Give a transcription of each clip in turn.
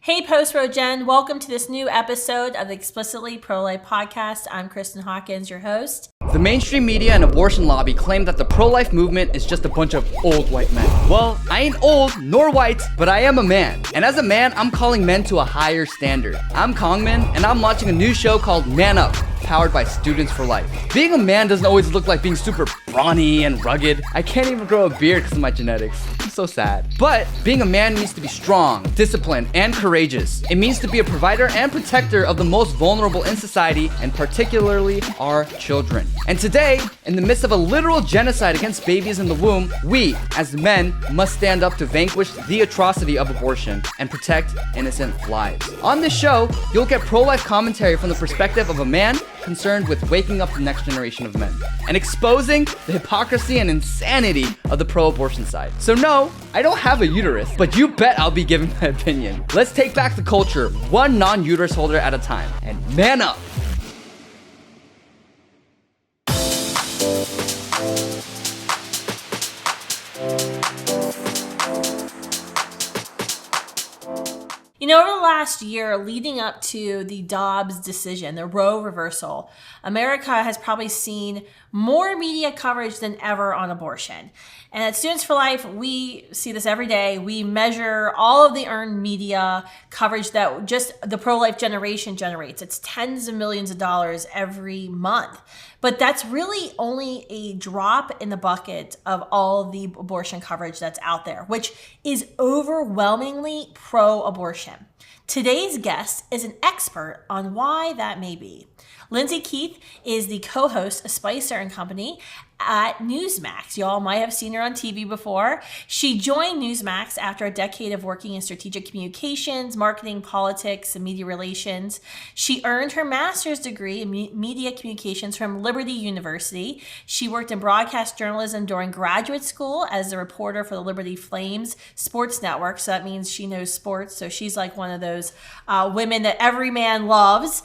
Hey, Post-Row Jen. Welcome to this new episode of the Explicitly Pro-Life podcast. I'm Kristan Hawkins, your host. The mainstream media and abortion lobby claim that the pro-life movement is just a bunch of old white men. Well, I ain't old nor white, but I am a man. And as a man, I'm calling men to a higher standard. I'm Kongman, and I'm launching a new show called Man Up, powered by Students for Life. Being a man doesn't always look like being super brawny and rugged. I can't even grow a beard because of my genetics. I'm so sad. But being a man means to be strong, disciplined, and courageous. It means to be a provider and protector of the most vulnerable in society, and particularly our children. And today, in the midst of a literal genocide against babies in the womb, we, as men, must stand up to vanquish the atrocity of abortion and protect innocent lives. On this show, you'll get pro-life commentary from the perspective of a man concerned with waking up the next generation of men and exposing the hypocrisy and insanity of the pro-abortion side. So no, I don't have a uterus, but you bet I'll be giving my opinion. Let's take back the culture, one non-uterus holder at a time, and man up. You know, over the last year leading up to the Dobbs decision, the Roe reversal, America has probably seen more media coverage than ever on abortion. And at Students for Life, we see this every day. We measure all of the earned media coverage that just the pro-life generation generates. It's tens of millions of dollars every month. But that's really only a drop in the bucket of all the abortion coverage that's out there, which is overwhelmingly pro-abortion. Today's guest is an expert on why that may be. Lyndsay Keith is the co-host of Spicer and Company at Newsmax. Y'all might have seen her on TV before. She joined Newsmax after a decade of working in strategic communications, marketing, politics, and media relations. She earned her master's degree in media communications from Liberty University. She worked in broadcast journalism during graduate school as a reporter for the Liberty Flames sports network. So that means she knows sports. So she's like one of those women that every man loves.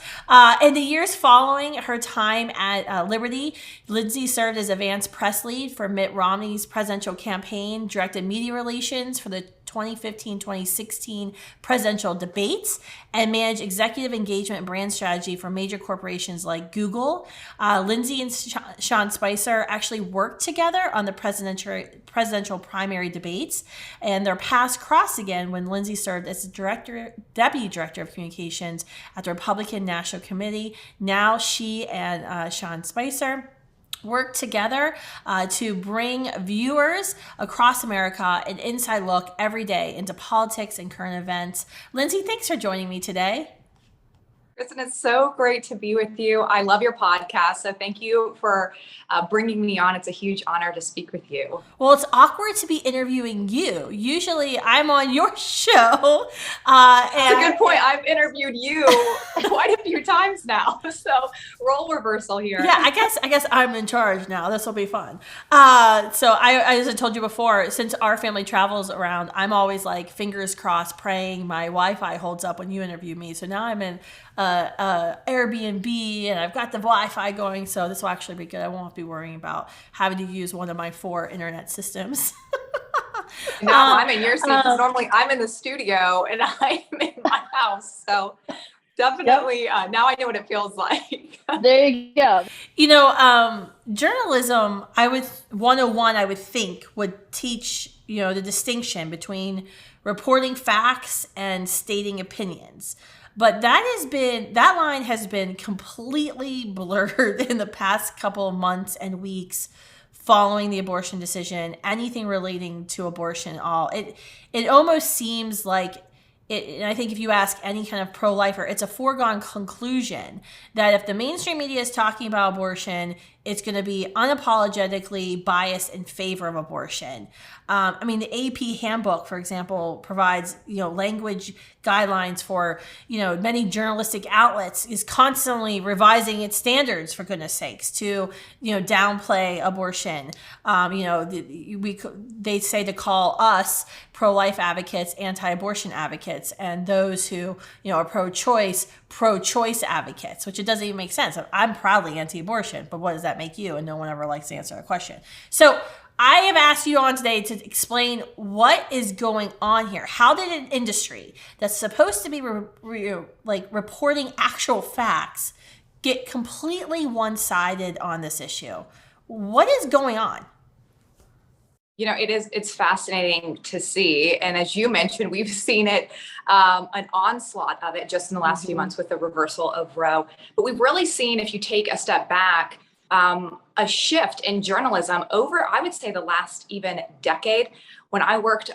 In the years following her time at Liberty, Lyndsay served as advance press lead for Mitt Romney's presidential campaign, directed media relations for the 2015-2016 presidential debates, and managed executive engagement and brand strategy for major corporations like Google. Lyndsay and Sean Spicer actually worked together on the presidential primary debates, and their paths crossed again when Lyndsay served as deputy director of communications at the Republican National Committee. Now she and Sean Spicer work together to bring viewers across America an inside look every day into politics and current events. Lyndsay, thanks for joining me today. Kristan, it's so great to be with you. I love your podcast, so thank you for bringing me on. It's a huge honor to speak with you. Well, it's awkward to be interviewing you. Usually I'm on your show. That's a good point. I've interviewed you quite a few times now, so role reversal here. Yeah, I guess I'm in charge now. This will be fun. So I as I told you before, since our family travels around, I'm always like fingers crossed praying my Wi-Fi holds up when you interview me. So now I'm in Airbnb and I've got the Wi-Fi going, so this will actually be good. I won't be worrying about having to use one of my 4 internet systems. No, I'm in your seat because normally I'm in the studio and I'm in my house. So definitely, now I know what it feels like. There you go. You know, journalism, 101, I would think, would teach, the distinction between reporting facts and stating opinions. But that line has been completely blurred in the past couple of months and weeks following the abortion decision. Anything relating to abortion at all, it almost seems like it, and I think if you ask any kind of pro-lifer, it's a foregone conclusion that if the mainstream media is talking about abortion, it's going to be unapologetically biased in favor of abortion. The AP handbook, for example, provides, language guidelines for, many journalistic outlets, is constantly revising its standards, for goodness sakes, to, downplay abortion. They say to call us pro-life advocates anti-abortion advocates, and those who, are pro-choice advocates, which it doesn't even make sense. I'm proudly anti-abortion, but what does that make you? And no one ever likes to answer that question. So I have asked you on today to explain what is going on here. How did an industry that's supposed to be reporting actual facts get completely one-sided on this issue? What is going on? It's fascinating to see. And as you mentioned, we've seen it, an onslaught of it just in the last few months with the reversal of Roe. But we've really seen, if you take a step back, a shift in journalism over, I would say, the last even decade. When I worked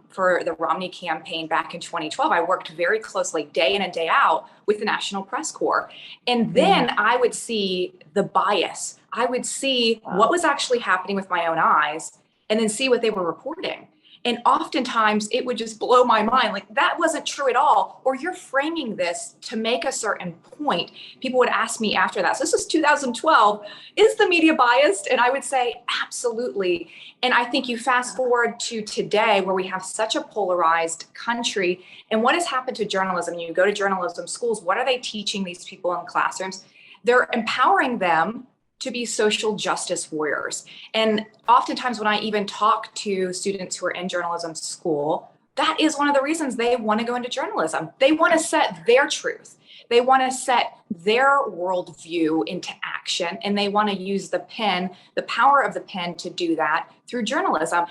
for the Romney campaign back in 2012, I worked very closely day in and day out with the National Press Corps. And then I would see the bias. I would see what was actually happening with my own eyes, and then see what they were reporting. And oftentimes it would just blow my mind, like, that wasn't true at all, or you're framing this to make a certain point. People would ask me after that, so this is 2012, is the media biased? And I would say, absolutely. And I think you fast forward to today, where we have such a polarized country, and what has happened to journalism? You go to journalism schools, what are they teaching these people in classrooms? They're empowering them to be social justice warriors. And oftentimes when I even talk to students who are in journalism school, that is one of the reasons they want to go into journalism. They want to set their truth. They want to set their worldview into action, and they want to use the pen, the power of the pen, to do that through journalism.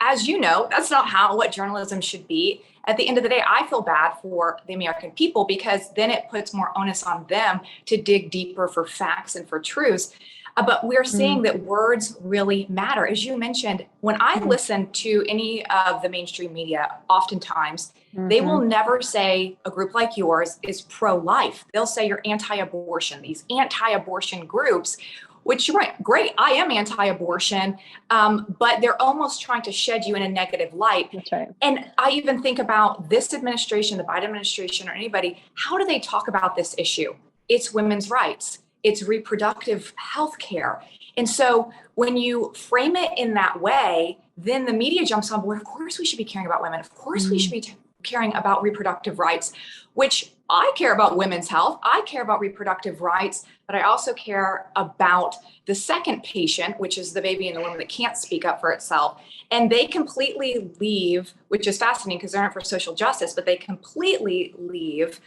As you know, that's not what journalism should be. At the end of the day, I feel bad for the American people, because then it puts more onus on them to dig deeper for facts and for truths. But we're seeing that words really matter. As you mentioned, when I listen to any of the mainstream media, oftentimes they will never say a group like yours is pro-life. They'll say you're anti-abortion, these anti-abortion groups, which you're right, great, I am anti-abortion, but they're almost trying to shed you in a negative light. That's right. And I even think about this administration, the Biden administration, or anybody, how do they talk about this issue? It's women's rights, it's reproductive health care. And so when you frame it in that way, then the media jumps on board. Of course we should be caring about women. Of course we should be caring about reproductive rights, which I care about women's health. I care about reproductive rights, but I also care about the second patient, which is the baby in the womb that can't speak up for itself. And they completely leave, which is fascinating because they're not for social justice, but they completely leave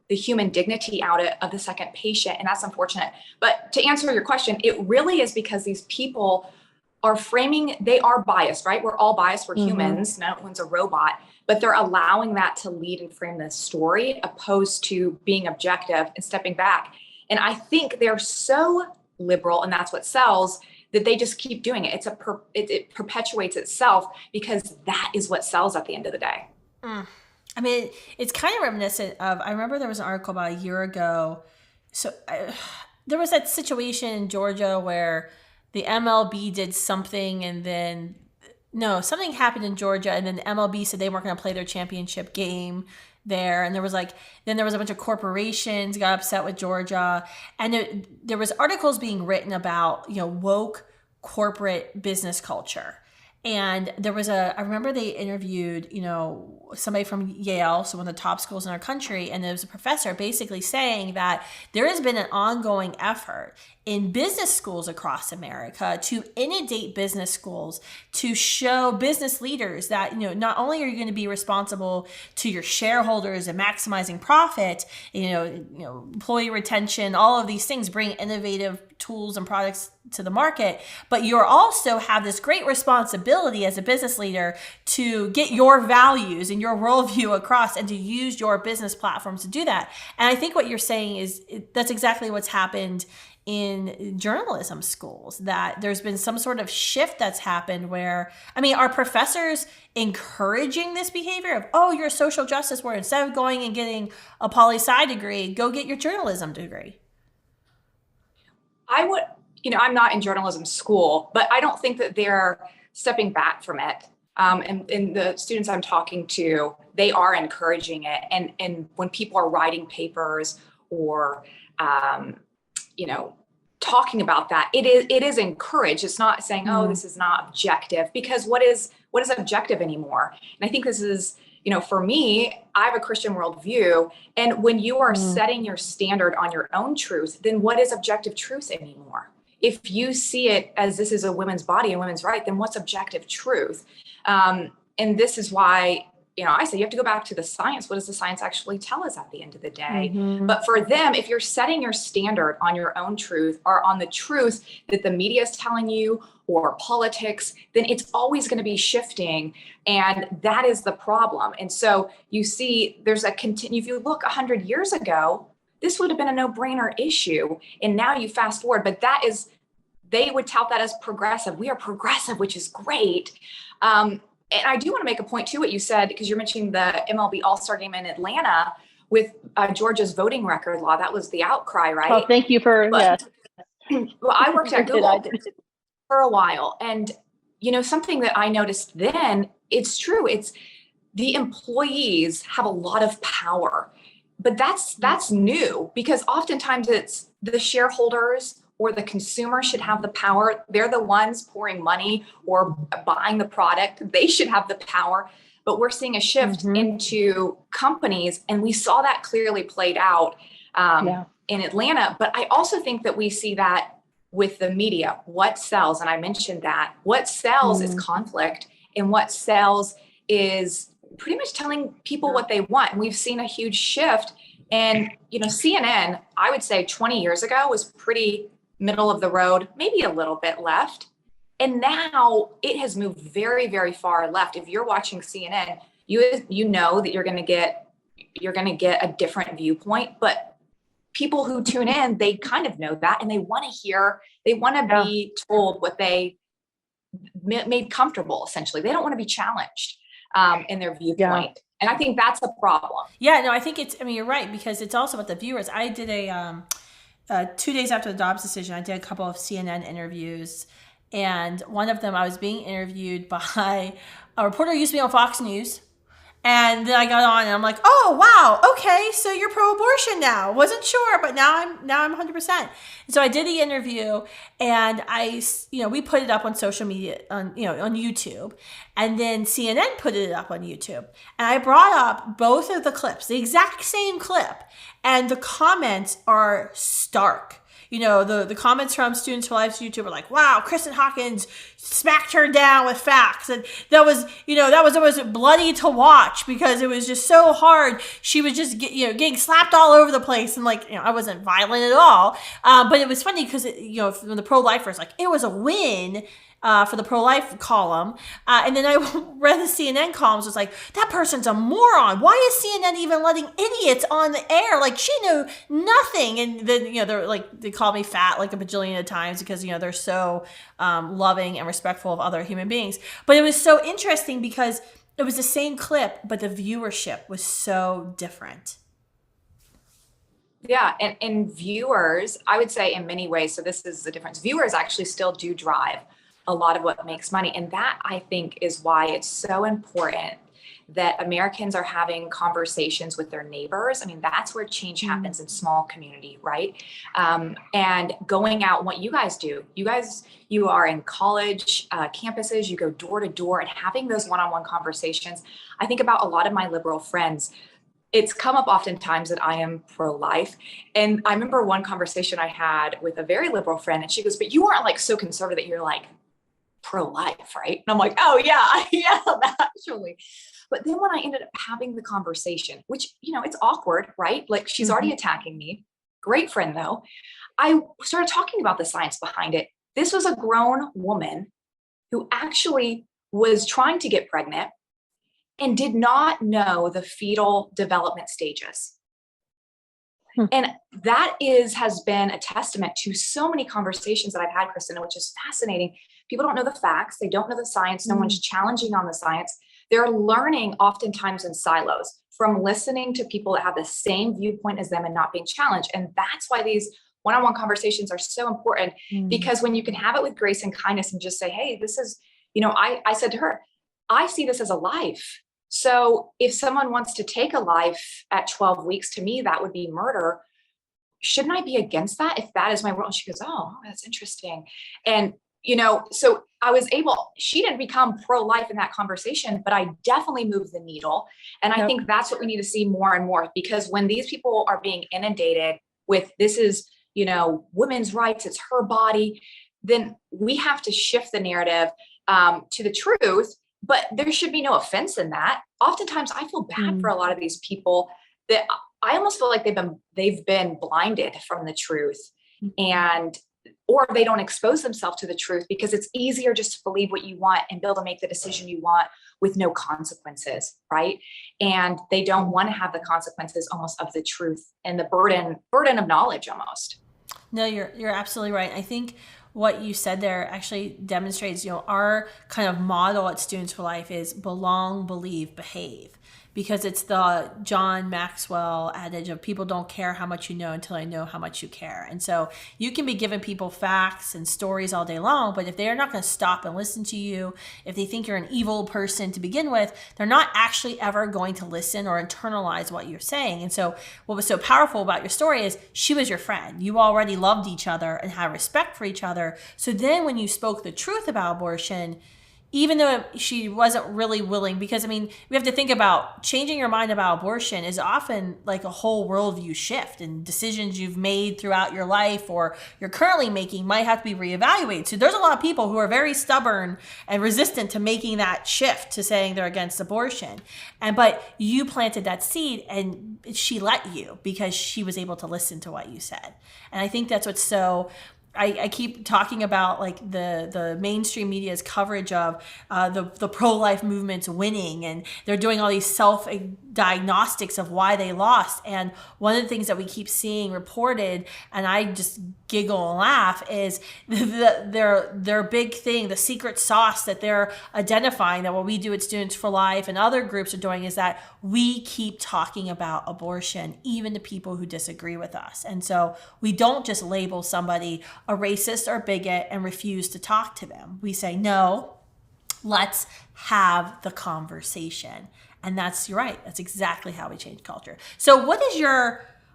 the human dignity out of the second patient. And that's unfortunate. But to answer your question, it really is because these people are framing, they are biased, right? We're all biased, we're humans, no one's a robot, but they're allowing that to lead and frame this story, opposed to being objective and stepping back. And I think they're so liberal, and that's what sells, that they just keep doing it. It perpetuates itself, because that is what sells at the end of the day. I mean, it's kind of reminiscent of, I remember there was an article about a year ago. So there was that situation in Georgia where the MLB did something, and then something happened in Georgia, and then the MLB said they weren't going to play their championship game there. And there was a bunch of corporations got upset with Georgia, and there was articles being written about, woke corporate business culture. And there was I remember they interviewed, somebody from Yale, so one of the top schools in our country, and there was a professor basically saying that there has been an ongoing effort in business schools across America to inundate business schools to show business leaders that, not only are you going to be responsible to your shareholders and maximizing profit, employee retention, all of these things, bring innovative tools and products to the market, but you also have this great responsibility as a business leader to get your values and your worldview across, and to use your business platforms to do that. And I think what you're saying is that's exactly what's happened in journalism schools, that there's been some sort of shift that's happened where, are professors encouraging this behavior of, you're a social justice warrior, instead of going and getting a poli-sci degree, go get your journalism degree? I would, I'm not in journalism school, but I don't think that they're stepping back from it. And the students I'm talking to, they are encouraging it. And when people are writing papers or, talking about that, it is encouraged. It's not saying, this is not objective, because what is objective anymore? And I think this is, for me, I have a Christian worldview. And when you are setting your standard on your own truth, then what is objective truth anymore? if you see it as this is a women's body and women's right, then what's objective truth? And this is why, I say you have to go back to the science. What does the science actually tell us at the end of the day? But for them, if you're setting your standard on your own truth or on the truth that the media is telling you or politics, then it's always going to be shifting. And that is the problem. And so you see if you look 100 years ago, this would have been a no-brainer issue. And now you fast forward, but they would tout that as progressive. We are progressive, which is great. And I do want to make a point too, what you said, because you're mentioning the MLB All-Star game in Atlanta with Georgia's voting record law. That was the outcry, right? Oh, thank you for, Well, I worked at Google for a while. And, something that I noticed then, it's true. It's the employees have a lot of power, but that's new, because oftentimes it's the shareholders or the consumer should have the power. They're the ones pouring money or buying the product. They should have the power. But we're seeing a shift into companies, and we saw that clearly played out in Atlanta. But I also think that we see that with the media. What sells, and I mentioned that, what sells is conflict, and what sells is pretty much telling people what they want. And we've seen a huge shift. And, CNN, I would say 20 years ago was pretty middle of the road, maybe a little bit left. And now it has moved very, very far left. If you're watching CNN, you know that you're going to get a different viewpoint, but people who tune in, they kind of know that, and they want to be told what they made comfortable, essentially. They don't want to be challenged in their viewpoint. Yeah. And I think that's a problem. Yeah, no, I think you're right, because it's also about the viewers. I did 2 days after the Dobbs decision, I did a couple of CNN interviews, and one of them I was being interviewed by a reporter who used to be on Fox News. And then I got on and I'm like, oh, wow. Okay. So you're pro-abortion now. Wasn't sure, but now I'm 100%. And so I did the interview, and we put it up on social media on YouTube, and then CNN put it up on YouTube. And I brought up both of the clips, the exact same clip, and the comments are stark. The comments from Students for Life's YouTube are like, wow, Kristan Hawkins smacked her down with facts. And that was bloody to watch, because it was just so hard. She was just getting slapped all over the place. And I wasn't violent at all. But it was funny because, from the pro-lifers, it was a win for the pro-life column. And then I read the CNN columns, was like, that person's a moron. Why is CNN even letting idiots on the air? She knew nothing. And then, they called me fat a bajillion of times, because, they're so loving and respectful of other human beings. But it was so interesting because it was the same clip, but the viewership was so different. Yeah. And viewers, I would say in many ways, so this is the difference. Viewers actually still do drive a lot of what makes money. And that, I think, is why it's so important that Americans are having conversations with their neighbors. I mean, that's where change happens in small community, right? And going out, what you guys do, you are in college campuses, you go door to door, and having those one-on-one conversations. I think about a lot of my liberal friends. It's come up oftentimes that I am pro-life. And I remember one conversation I had with a very liberal friend, and she goes, but you aren't so conservative that you're pro-life, right? And I'm like, oh yeah, actually. But then when I ended up having the conversation, which, it's awkward, right? She's already attacking me. Great friend though. I started talking about the science behind it. This was a grown woman who actually was trying to get pregnant and did not know the fetal development stages. And that has been a testament to so many conversations that I've had, Kristan, which is fascinating. People don't know the facts. They don't know the science. No one's challenging on the science. They're learning oftentimes in silos from listening to people that have the same viewpoint as them and not being challenged. And that's why these one-on-one conversations are so important, because when you can have it with grace and kindness and just say, hey, this is, I said to her, I see this as a life. So if someone wants to take a life at 12 weeks, to me, that would be murder. Shouldn't I be against that if that is my role? And she goes, oh, that's interesting. And, so she didn't become pro-life in that conversation, but I definitely moved the needle. And I think that's what we need to see more and more, because when these people are being inundated with, this is, women's rights, it's her body, then we have to shift the narrative to the truth. But there should be no offense in that. Oftentimes I feel bad for a lot of these people that I almost feel like they've been blinded from the truth, or they don't expose themselves to the truth because it's easier just to believe what you want and be able to make the decision you want with no consequences, right? And they don't want to have the consequences almost of the truth and the burden of knowledge almost. No, you're absolutely right. I think what you said there actually demonstrates, our kind of model at Students for Life is belong, believe, behave. Because it's the John Maxwell adage of people don't care how much you know until I know how much you care. And so you can be giving people facts and stories all day long, but if they're not going to stop and listen to you, if they think you're an evil person to begin with, they're not actually ever going to listen or internalize what you're saying. And so what was so powerful about your story is she was your friend. You already loved each other and had respect for each other. So then when you spoke the truth about abortion, even though she wasn't really willing, because we have to think about changing your mind about abortion is often like a whole worldview shift, and decisions you've made throughout your life or you're currently making might have to be reevaluated. So there's a lot of people who are very stubborn and resistant to making that shift to saying they're against abortion. But you planted that seed and she let you because she was able to listen to what you said. And I think that's what's so I keep talking about like the mainstream media's coverage of the pro-life movement's winning, and they're doing all these self-diagnostics of why they lost. And one of the things that we keep seeing reported, and I just giggle and laugh, is their big thing, the secret sauce that they're identifying, that what we do at Students for Life and other groups are doing, is that we keep talking about abortion, even to people who disagree with us. And so we don't just label somebody a racist or bigot and refuse to talk to them. We say, no, let's have the conversation. And you're right. That's exactly how we change culture. So what is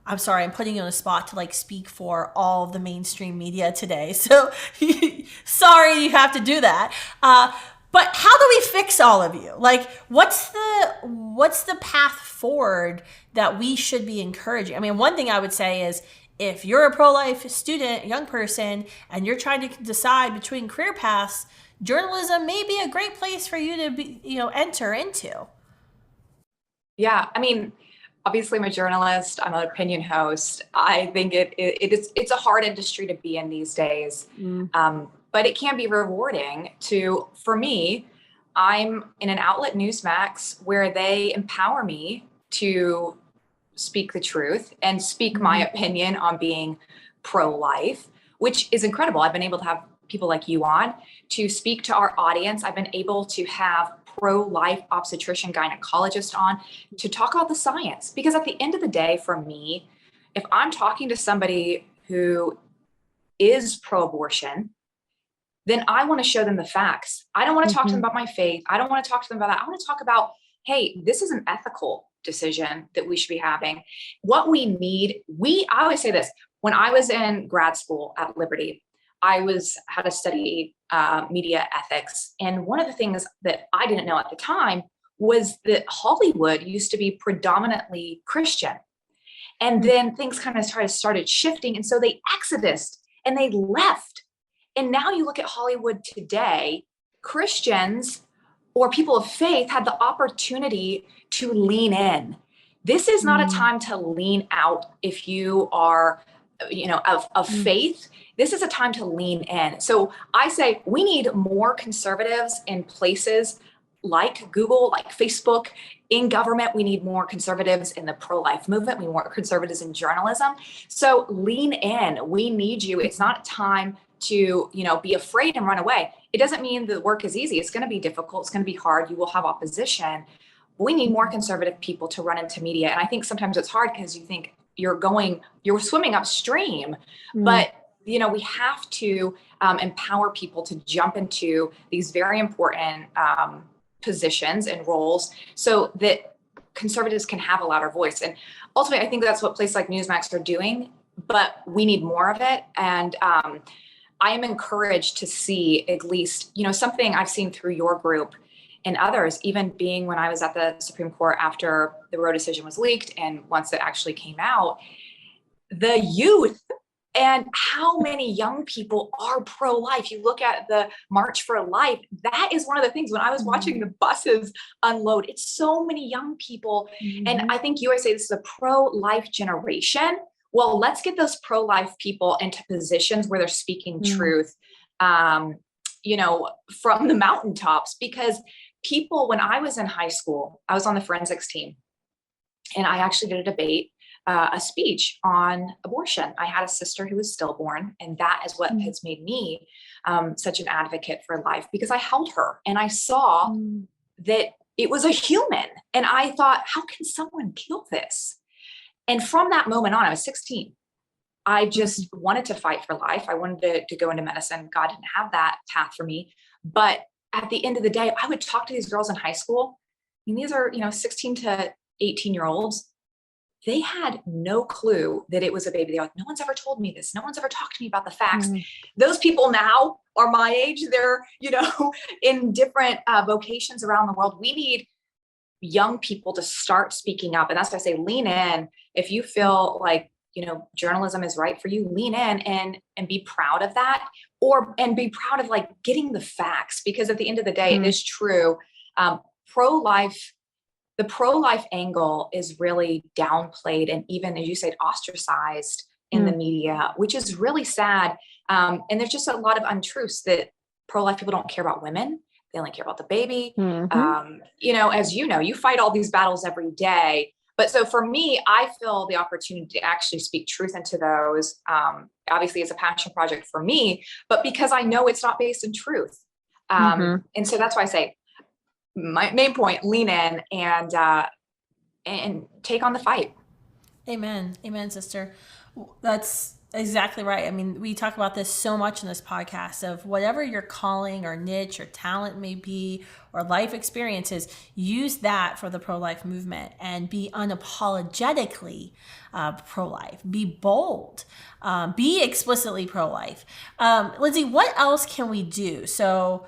I'm sorry, I'm putting you on the spot to like speak for all of the mainstream media today. So sorry you have to do that. But how do we fix all of you? Like, what's the path forward that we should be encouraging? One thing I would say is, if you're a pro-life student, young person, and you're trying to decide between career paths, journalism may be a great place for you to be, enter into. Yeah, obviously I'm a journalist. I'm an opinion host. I think it's a hard industry to be in these days, but it can be rewarding. For me, I'm in an outlet, Newsmax, where they empower me to speak the truth and speak my opinion on being pro-life, which is incredible. I've been able to have people like you on to speak to our audience. I've been able to have pro-life obstetrician gynecologist on to talk about the science, because at the end of the day, for me, if I'm talking to somebody who is pro-abortion, then I want to show them the facts. I don't want to talk to them about my faith. I don't want to talk to them about that. I want to talk about, hey, this is an ethical decision that we should be having. What we need, I always say this, when I was in grad school at Liberty, I had to study media ethics. And one of the things that I didn't know at the time was that Hollywood used to be predominantly Christian. And then things kind of started shifting. And so they exodused and they left. And now you look at Hollywood today, Christians or people of faith had the opportunity to lean in. This is not a time to lean out if you are, of faith. This is a time to lean in. So I say we need more conservatives in places like Google, like Facebook, in government. We need more conservatives in the pro-life movement. We need more conservatives in journalism. So lean in. We need you. It's not time to, be afraid and run away. It doesn't mean the work is easy. It's going to be difficult. It's going to be hard. You will have opposition. We need more conservative people to run into media. And I think sometimes it's hard because you think you're swimming upstream, but we have to empower people to jump into these very important positions and roles so that conservatives can have a louder voice. And ultimately, I think that's what places like Newsmax are doing, but we need more of it. And I am encouraged to see at least, something I've seen through your group and others, even being when I was at the Supreme Court after the Roe decision was leaked and once it actually came out, the youth And how many young people are pro-life? You look at the March for Life, that is one of the things when I was watching the buses unload, it's so many young people. And I think you always say this is a pro-life generation. Well, let's get those pro-life people into positions where they're speaking truth, you know, from the mountaintops. Because people, when I was in high school, I was on the forensics team, and I actually did a debate, a speech on abortion. I had a sister who was stillborn, and that is what has made me such an advocate for life, because I held her and I saw that it was a human. And I thought, how can someone kill this? And from that moment on, I was 16. I just wanted to fight for life. I wanted to go into medicine. God didn't have that path for me. But at the end of the day, I would talk to these girls in high school. And these are, 16 to 18-year-olds. They had no clue that it was a baby. They're like, no one's ever told me this. No one's ever talked to me about the facts. Those people now are my age. They're, in different vocations around the world. We need young people to start speaking up. And that's why I say lean in. If you feel like, journalism is right for you, lean in and be proud of that, and be proud of like getting the facts, because at the end of the day, it is true. The pro-life angle is really downplayed and even, as you said, ostracized in the media, which is really sad. And there's just a lot of untruths that pro-life people don't care about women. They only care about the baby. As you fight all these battles every day. But so for me, I feel the opportunity to actually speak truth into those. Obviously, it's a passion project for me, but because I know it's not based in truth. And so that's why I say, my main point, lean in and take on the fight. Amen. Amen, sister. That's exactly right. I mean, we talk about this so much in this podcast of whatever your calling or niche or talent may be, or life experiences, use that for the pro-life movement and be unapologetically pro-life. Be bold. Be explicitly pro-life. Lindsay, what else can we do? So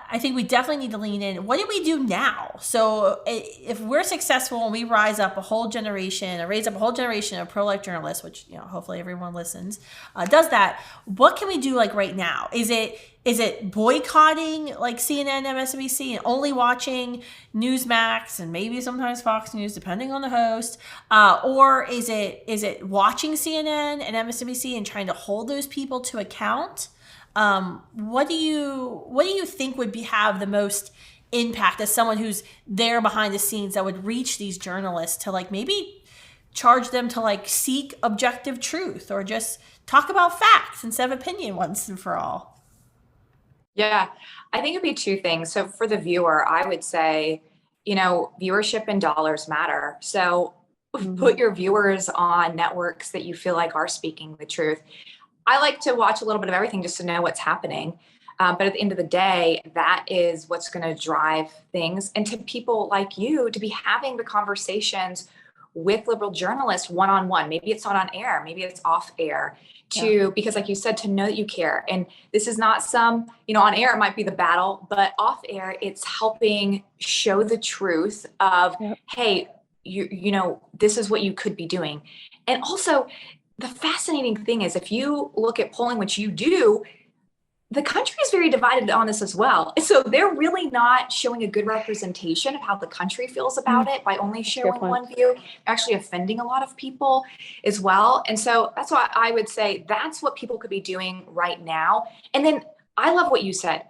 I think we definitely need to lean in. What do we do now? So if we're successful and we raise up a whole generation of pro-life journalists, which, hopefully everyone listens, does that, what can we do like right now? Is it boycotting like CNN, MSNBC, and only watching Newsmax and maybe sometimes Fox News, depending on the host? Or is it watching CNN and MSNBC and trying to hold those people to account? What do you think would have the most impact as someone who's there behind the scenes that would reach these journalists to like maybe charge them to like seek objective truth or just talk about facts instead of opinion once and for all? Yeah, I think it'd be two things. So for the viewer, I would say, viewership and dollars matter. So put your viewers on networks that you feel like are speaking the truth. I like to watch a little bit of everything just to know what's happening. But at the end of the day, that is what's going to drive things. And to people like you to be having the conversations with liberal journalists one-on-one, maybe it's not on air, maybe it's off air, because like you said, to know that you care. And this is not some, on air, it might be the battle, but off air, it's helping show the truth of, hey, this is what you could be doing. And also, the fascinating thing is, if you look at polling, which you do, the country is very divided on this as well. So they're really not showing a good representation of how the country feels about it by only showing one view, actually offending a lot of people as well. And so that's why I would say that's what people could be doing right now. And then I love what you said.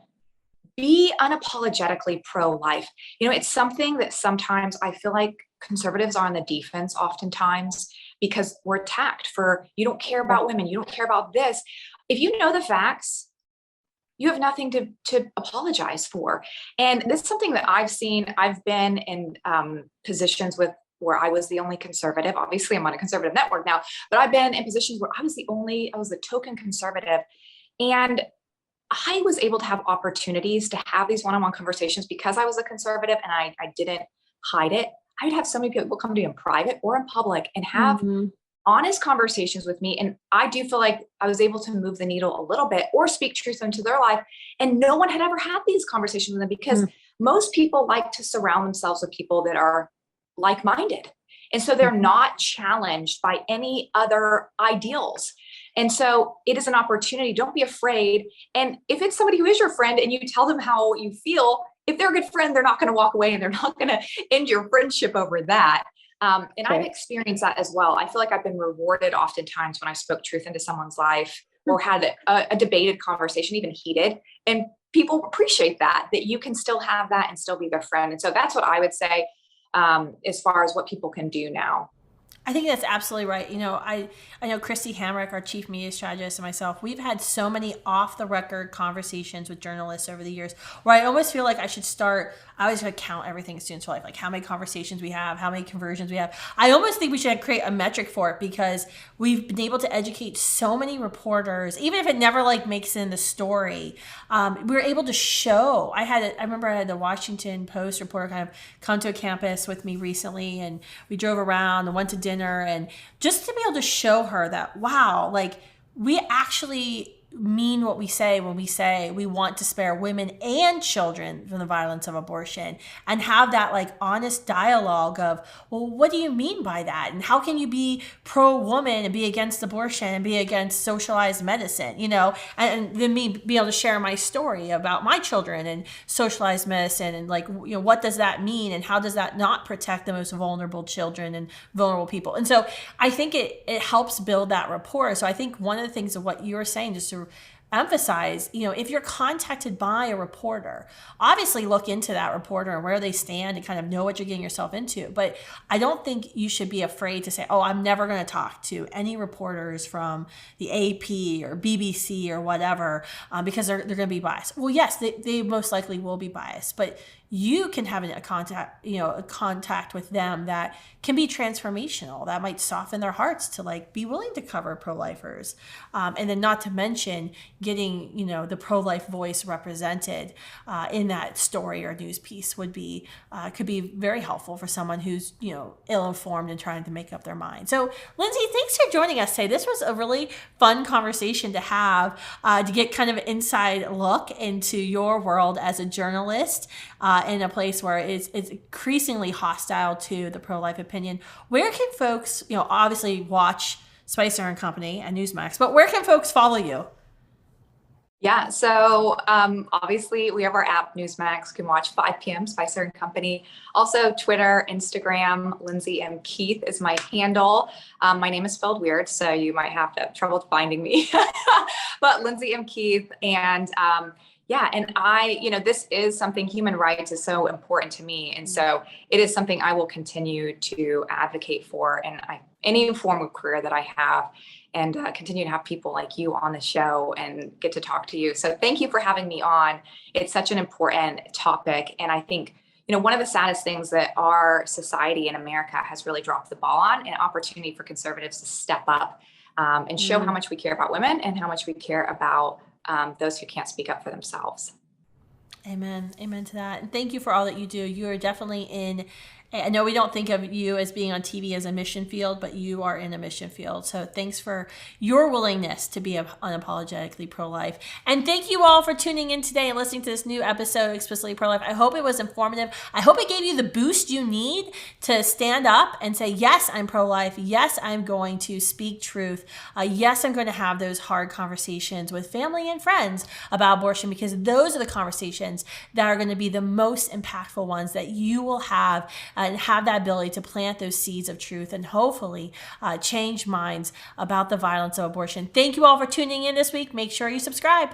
Be unapologetically pro-life. It's something that sometimes I feel like conservatives are on the defense oftentimes, because we're attacked for, you don't care about women, you don't care about this. If you know the facts, you have nothing to apologize for. And this is something that I've seen. I've been in positions where I was the only conservative. Obviously, I'm on a conservative network now, but I've been in positions where I was the token conservative. And I was able to have opportunities to have these one-on-one conversations because I was a conservative and I didn't hide it. I would have so many people come to me in private or in public and have honest conversations with me. And I do feel like I was able to move the needle a little bit or speak truth into their life. And no one had ever had these conversations with them, because most people like to surround themselves with people that are like-minded. And so they're not challenged by any other ideals. And so it is an opportunity. Don't be afraid. And if it's somebody who is your friend and you tell them how you feel, if they're a good friend, they're not going to walk away and they're not going to end your friendship over that. And I've experienced that as well. I feel like I've been rewarded oftentimes when I spoke truth into someone's life or had a debated conversation, even heated. And people appreciate that you can still have that and still be their friend. And so that's what I would say as far as what people can do now. I think that's absolutely right. I know Christy Hamrick, our chief media strategist, and myself, we've had so many off the record conversations with journalists over the years where I almost feel like I should start, I always going to count everything in Students for Life, like how many conversations we have, how many conversions we have. I almost think we should create a metric for it because we've been able to educate so many reporters, even if it never makes it in the story. We were able to show, I remember I had the Washington Post reporter kind of come to a campus with me recently, and we drove around and went to dinner, and just to be able to show her that, wow, we actually mean what we say when we say we want to spare women and children from the violence of abortion, and have that honest dialogue of, well, what do you mean by that? And how can you be pro-woman and be against abortion and be against socialized medicine, and then me be able to share my story about my children and socialized medicine and what does that mean and how does that not protect the most vulnerable children and vulnerable people? And so I think it helps build that rapport. So I think one of the things of what you were saying, just to emphasize, if you're contacted by a reporter, obviously look into that reporter and where they stand and kind of know what you're getting yourself into. But I don't think you should be afraid to say, oh, I'm never going to talk to any reporters from the AP or BBC or whatever, because they're going to be biased. Well, yes, they most likely will be biased, but you can have a contact with them that can be transformational, that might soften their hearts to be willing to cover pro-lifers. And then not to mention getting, the pro-life voice represented in that story or news piece could be very helpful for someone who's, ill-informed and trying to make up their mind. So Lindsay, thanks for joining us today. This was a really fun conversation to have, to get kind of an inside look into your world as a journalist, in a place where it's increasingly hostile to the pro-life opinion. Where can folks, obviously watch Spicer and Company and Newsmax, but where can folks follow you? Yeah, so obviously we have our app, Newsmax. You can watch 5 p.m. Spicer and Company. Also Twitter, Instagram, Lyndsay M. Keith is my handle. My name is spelled weird, so you might have to have trouble finding me. But Lyndsay M. Keith, and and this is something, human rights is so important to me. And so it is something I will continue to advocate for in any form of career that I have, and continue to have people like you on the show and get to talk to you. So thank you for having me on. It's such an important topic. And I think, one of the saddest things that our society in America has really dropped the ball on, an opportunity for conservatives to step up and show how much we care about women and how much we care about those who can't speak up for themselves. Amen. Amen to that. And thank you for all that you do. You are definitely I know we don't think of you as being on TV as a mission field, but you are in a mission field. So thanks for your willingness to be unapologetically pro-life. And thank you all for tuning in today and listening to this new episode of Explicitly Pro-Life. I hope it was informative. I hope it gave you the boost you need to stand up and say, yes, I'm pro-life. Yes, I'm going to speak truth. Yes, I'm going to have those hard conversations with family and friends about abortion, because those are the conversations that are going to be the most impactful ones that you will have, and have that ability to plant those seeds of truth and hopefully change minds about the violence of abortion. Thank you all for tuning in this week. Make sure you subscribe.